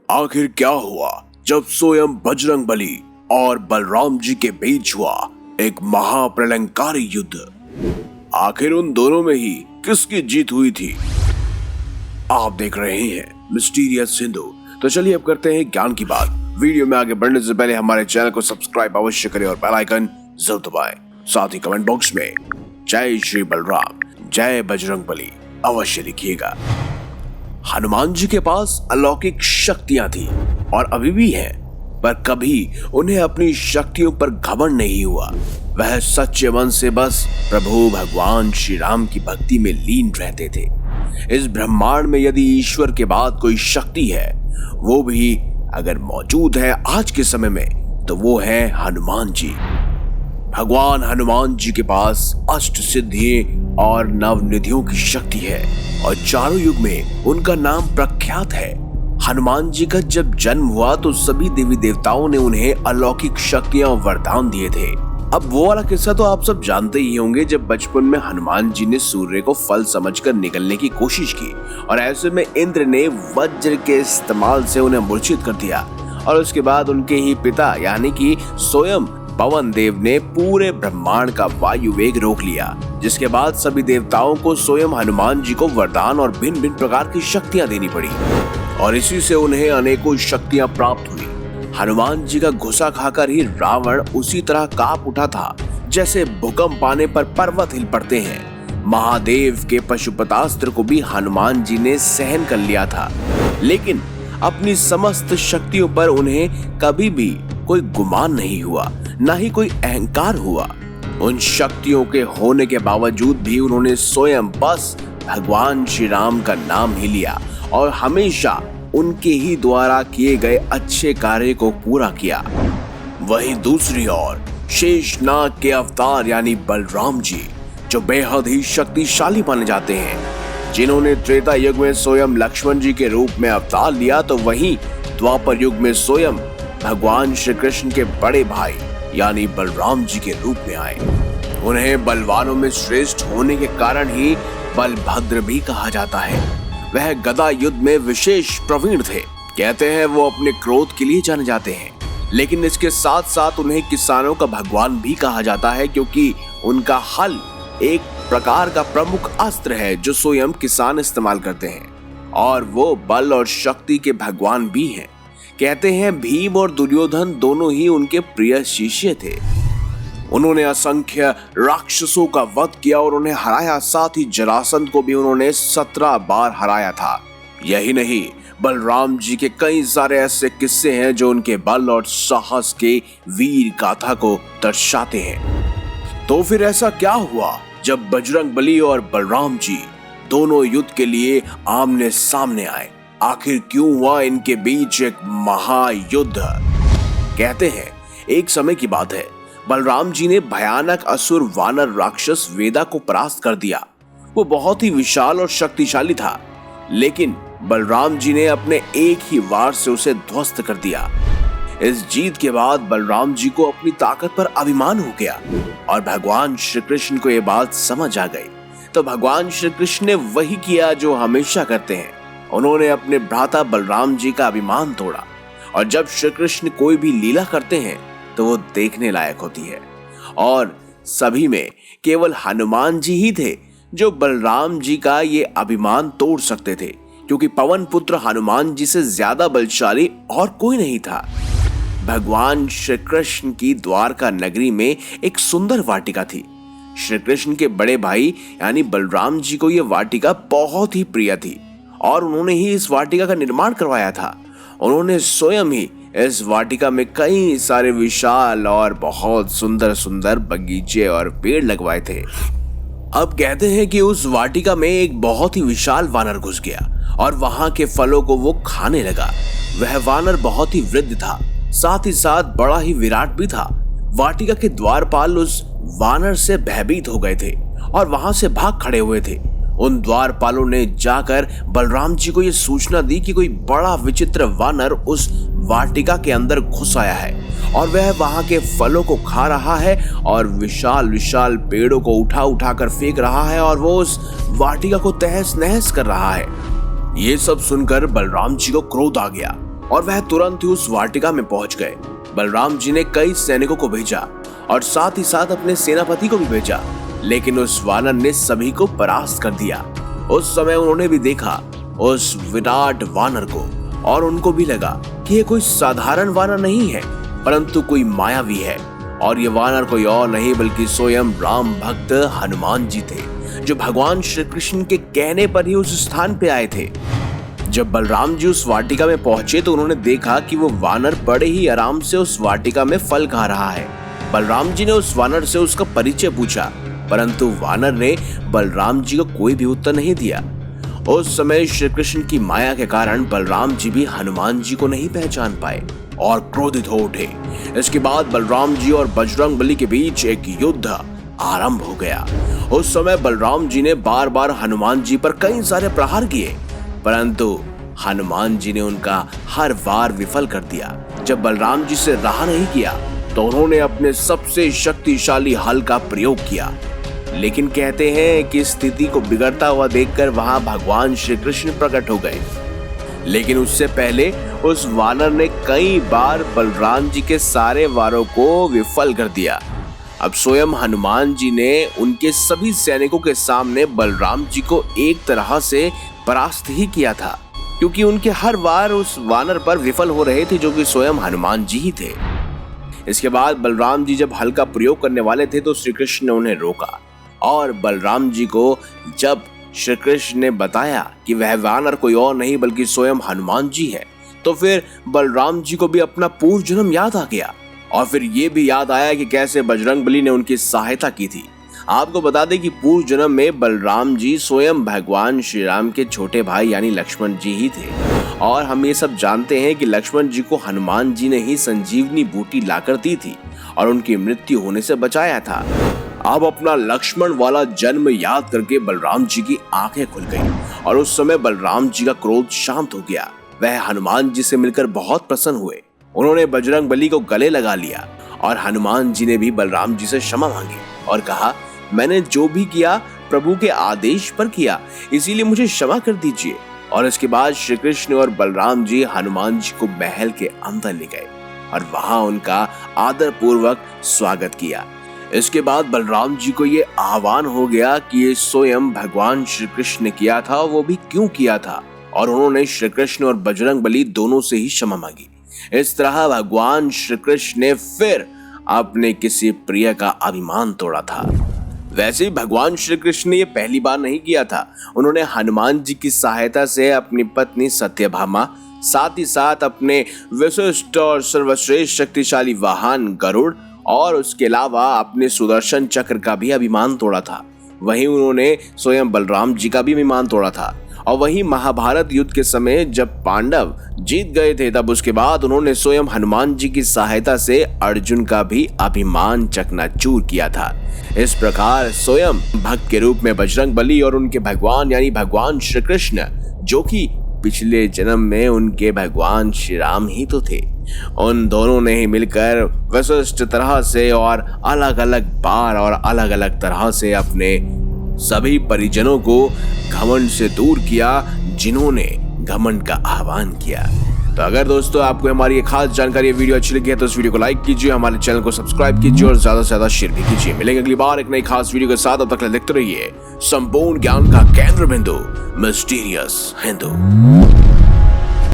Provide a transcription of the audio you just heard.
आखिर क्या हुआ जब स्वयं बजरंगबली और बलराम जी के बीच हुआ एक महाप्रलयंकारी युद्ध? आखिर उन दोनों में ही किसकी जीत हुई थी? आप देख रहे हैं मिस्टीरियस हिंदू। तो चलिए अब करते हैं ज्ञान की बात। वीडियो में आगे बढ़ने से पहले हमारे चैनल को सब्सक्राइब अवश्य करें और बेल आइकन जरूर दबाएं। साथ ही कमेंट बॉक्स में जय श्री बलराम, जय बजरंगबली अवश्य लिखिएगा। हनुमान जी के पास अलौकिक शक्तियां थी और अभी भी हैं, पर कभी उन्हें अपनी शक्तियों पर घमंड नहीं हुआ। वह सच्चे मन से बस प्रभु भगवान श्री राम की भक्ति में लीन रहते थे। इस ब्रह्मांड में यदि ईश्वर के बाद कोई शक्ति है, वो भी अगर मौजूद है आज के समय में, तो वो है हनुमान जी। भगवान हनुमान जी के पास अष्ट सिद्धियां और नवनिधियों की शक्ति है और चारों युग में उनका नाम प्रख्यात है। हनुमान जी का जब जन्म हुआ तो सभी देवी देवताओं ने उन्हें अलौकिक शक्तियां और वरदान दिए थे। अब वो वाला किस्सा तो आप सब जानते ही होंगे, जब बचपन में हनुमान जी ने सूर्य को फल समझकर निगलने की कोशिश की और ऐसे में इंद्र ने वज्र के इस्तेमाल से उन्हें मूर्छित कर दिया और उसके बाद उनके ही पिता यानी कि स्वयं पवन देव ने पूरे ब्रह्मांड का वायु वेग रोक लिया, जिसके बाद सभी देवताओं को स्वयं हनुमान जी को वरदान और भिन्न भिन्न प्रकार की शक्तियां देनी पड़ी और इसी से उन्हें अनेकों शक्तियां प्राप्त हुई। हनुमान जी का घुसा खाकर ही रावण उसी तरह कांप उठा था जैसे भूकंप आने पर पर्वत हिल पड़ते हैं। महादेव के पशुपतास्त्र को भी हनुमान जी ने सहन कर लिया था, लेकिन अपनी समस्त शक्तियों पर उन्हें कभी भी कोई गुमान नहीं हुआ, न ही कोई अहंकार हुआ। उन शक्तियों के होने के बावजूद भी उन्होंने स्वयं बस भगवान श्री राम का नाम ही लिया और हमेशा उनके ही द्वारा किए गए अच्छे कार्य को पूरा किया। वहीं दूसरी ओर शेषनाग के अवतार यानी बलराम जी, जो बेहद ही शक्तिशाली माने जाते हैं, जिन्होंने त्रेता युग में स्वयं लक्ष्मण जी के रूप में अवतार लिया, तो वहीं द्वापर युग में स्वयं भगवान श्री कृष्ण के बड़े भाई यानी बलराम जी के रूप में आए। उन्हें बलवानों में श्रेष्ठ होने के कारण ही बलभद्र भी कहा जाता है। वह गदा युद्ध में विशेष प्रवीण थे। कहते हैं वो अपने क्रोध के लिए जाने जाते हैं, लेकिन इसके साथ साथ उन्हें किसानों का भगवान भी कहा जाता है, क्योंकि उनका हल एक प्रकार का प्रमुख अस्त्र है जो स्वयं किसान इस्तेमाल करते हैं और वो बल और शक्ति के भगवान भी हैं। कहते हैं भीम और दुर्योधन दोनों ही उनके प्रिय शिष्य थे। उन्होंने असंख्य राक्षसों का वध किया और उन्हें हराया, साथ ही जरासंध को भी उन्होंने 17 बार हराया था। यही नहीं, बलराम जी के कई सारे ऐसे किस्से हैं जो उनके बल और साहस के वीर गाथा को दर्शाते हैं। तो फिर ऐसा क्या हुआ जब बजरंगबली और बलराम जी दोनों युद्ध के लिए आमने सामने आए? आखिर क्यों हुआ इनके बीच एक महायुद्ध? कहते हैं एक समय की बात है, बलराम जी ने भयानक असुर वानर राक्षस वेदा को परास्त कर दिया। वो बहुत ही विशाल और शक्तिशाली था, लेकिन बलराम जी ने अपने एक ही वार से उसे ध्वस्त कर दिया। इस जीत के बाद बलराम जी को अपनी ताकत पर अभिमान हो गया और भगवान श्री कृष्ण को यह बात समझ आ गई। तो भगवान श्री कृष्ण ने वही किया जो हमेशा करते हैं, उन्होंने अपने भ्राता बलराम जी का अभिमान तोड़ा। और जब श्री कृष्ण कोई भी लीला करते हैं तो वो देखने लायक होती है, और सभी में केवल हनुमान जी ही थे जो बलराम जी का ये अभिमान तोड़ सकते थे, क्योंकि पवन पुत्र हनुमान जी से ज्यादा बलशाली और कोई नहीं था। भगवान श्री कृष्ण की द्वारका नगरी में एक सुंदर वाटिका थी। श्री कृष्ण के बड़े भाई यानी बलराम जी को यह वाटिका बहुत ही प्रिय थी और उन्होंने ही इस वाटिका का निर्माण करवाया था। उन्होंने स्वयं ही इस वाटिका में कई सारे विशाल और बहुत सुंदर सुंदर बगीचे और पेड़ लगवाए थे। अब कहते हैं कि उस वाटिका में एक बहुत ही विशाल वानर घुस गया और वहां के फलों को वो खाने लगा। वह वानर बहुत ही वृद्ध था, साथ ही साथ बड़ा ही विराट भी था। वाटिका के द्वारपाल उस वानर से भयभीत हो गए थे और वहां से भाग खड़े हुए थे। उन द्वारपालों ने जाकर बलराम जी को यह सूचना दी कि कोई बड़ा विचित्र वानर उस वाटिका के अंदर घुस आया है और वह वहां के फलों को खा रहा है और विशाल विशाल पेड़ों को उठा उठा कर फेंक रहा है और वो उस वाटिका को तहस नहस कर रहा है। ये सब सुनकर बलराम जी को क्रोध आ गया और वह तुरंत ही उस वाटिका में पहुंच गए। बलराम जी ने कई सैनिकों को भेजा और साथ ही साथ अपने सेनापति को भी भेजा, लेकिन उस वानर ने सभी को परास्त कर दिया। उस समय उन्होंने भी देखा उस विराट वानर को और उनको भी लगा कि ये कोई साधारण वानर नहीं है, परंतु कोई मायावी है। और ये वानर कोई और नहीं बल्कि स्वयं राम भक्त हनुमान जी थे, जो भगवान श्री कृष्ण के कहने पर ही उस स्थान पे आए थे। जब बलराम जी उस वाटिका में पहुंचे तो उन्होंने देखा कि वो वानर बड़े ही आराम से उस वाटिका में फल खा रहा है। बलराम जी ने उस वानर से उसका परिचय पूछा, परंतु वानर ने बलराम जी को कोई भी उत्तर नहीं दिया। उस समय श्री कृष्ण की माया के कारण बलराम जी भी हनुमान जी को नहीं पहचान पाए और क्रोधित हो उठे। इसके बाद बलराम जी और बजरंगबली के बीच एक युद्ध आरंभ हो गया। उस समय बलराम जी ने बार बार हनुमान जी पर कई सारे प्रहार किए, परंतु हनुमान जी ने उनका हर वार विफल कर दिया। जब बलराम जी से रहा नहीं किया तो उन्होंने अपने सबसे शक्तिशाली हल का प्रयोग किया। लेकिन कहते हैं कि स्थिति को बिगड़ता हुआ देखकर वहां भगवान श्री कृष्ण प्रकट हो गए। लेकिन उससे पहले उस वानर ने कई बार बलराम जी के सारे वारों को विफल कर दिया। अब स्वयं हनुमान जी ने उनके सभी सैनिकों के सामने बलराम जी को एक तरह से परास्त ही किया था, क्योंकि उनके हर वार उस वानर पर विफल हो रहे थे, जो कि स्वयं हनुमान जी ही थे। इसके बाद बलराम जी जब हल का प्रयोग करने वाले थे तो श्री कृष्ण ने उन्हें रोका और बलराम जी को जब श्री कृष्ण ने बताया कि वह वानर कोई और नहीं बल्कि स्वयं हनुमान जी है, तो फिर बलराम जी को भी अपना पूर्व जन्म याद आ गया और फिर ये भी याद आया कि कैसे बजरंगबली ने उनकी सहायता की थी। आपको बता दें कि पूर्व जन्म में बलराम जी स्वयं भगवान श्री राम के छोटे भाई यानी लक्ष्मण जी ही थे और हम ये सब जानते हैं कि लक्ष्मण जी को हनुमान जी ने ही संजीवनी बूटी लाकर दी थी और उनकी मृत्यु होने से बचाया था। अब अपना लक्ष्मण वाला जन्म याद करके बलराम जी की आंखें खुल गई और उस समय बलराम जी का क्रोध शांत हो गया। वह हनुमान जी से मिलकर बहुत प्रसन्न हुए। उन्होंने बजरंगबली को गले लगा लिया और हनुमान जी ने भी बलराम जी से क्षमा मांगी और कहा, मैंने जो भी किया प्रभु के आदेश पर किया, इसीलिए मुझे क्षमा कर दीजिए। और इसके बाद श्री कृष्ण और बलराम जी हनुमान जी को महल के अंदर ले गए और वहां उनका आदर पूर्वक स्वागत किया। इसके बाद बलराम जी को ये आह्वान हो गया कि ये स्वयं भगवान श्री कृष्ण ने किया था, वो भी क्यों किया था, और उन्होंने श्री कृष्ण और बजरंगबली दोनों से ही क्षमा मांगी। इस तरह भगवान श्री कृष्ण ने फिर अपने किसी प्रिय का अभिमान तोड़ा था। वैसे ही भगवान श्री कृष्ण ने ये पहली बार नहीं किया था। उन्होंने हनुमान जी की सहायता से अपनी पत्नी सत्यभामा, साथ ही साथ अपने विशिष्ट और सर्वश्रेष्ठ शक्तिशाली वाहन गरुड़ और उसके अलावा अपने सुदर्शन चक्र का भी अभिमान तोड़ा था। वहीं उन्होंने स्वयं बलराम जी का भी अभिमान तोड़ा था। और वहीं महाभारत युद्ध के समय जब पांडव जीत गए थे, तब उसके बाद उन्होंने स्वयं हनुमान जी की सहायता से अर्जुन का भी अभिमान चकनाचूर किया था। इस प्रकार स्वयं भक्त के रूप में बजरंगबली और उनके भगवान यानी भगवान श्री कृष्ण, जो कि पिछले जन्म में उनके भगवान श्री राम ही तो थे, उन दोनों ने ही मिलकर विशिष्ट तरह से और अलग अलग बार और अलग अलग तरह से अपने सभी परिजनों को घमंड से दूर किया, जिन्होंने घमंड का आह्वान किया। तो अगर दोस्तों आपको हमारी ये खास जानकारी वीडियो अच्छी लगी है तो इस वीडियो को लाइक कीजिए, हमारे चैनल को सब्सक्राइब कीजिए और ज्यादा से ज्यादा शेयर भी कीजिए। मिलेंगे अगली बार एक नई खास वीडियो के साथ। अब तक देखते रहिए संपूर्ण ज्ञान का केंद्र बिंदु मिस्टीरियस हिंदू।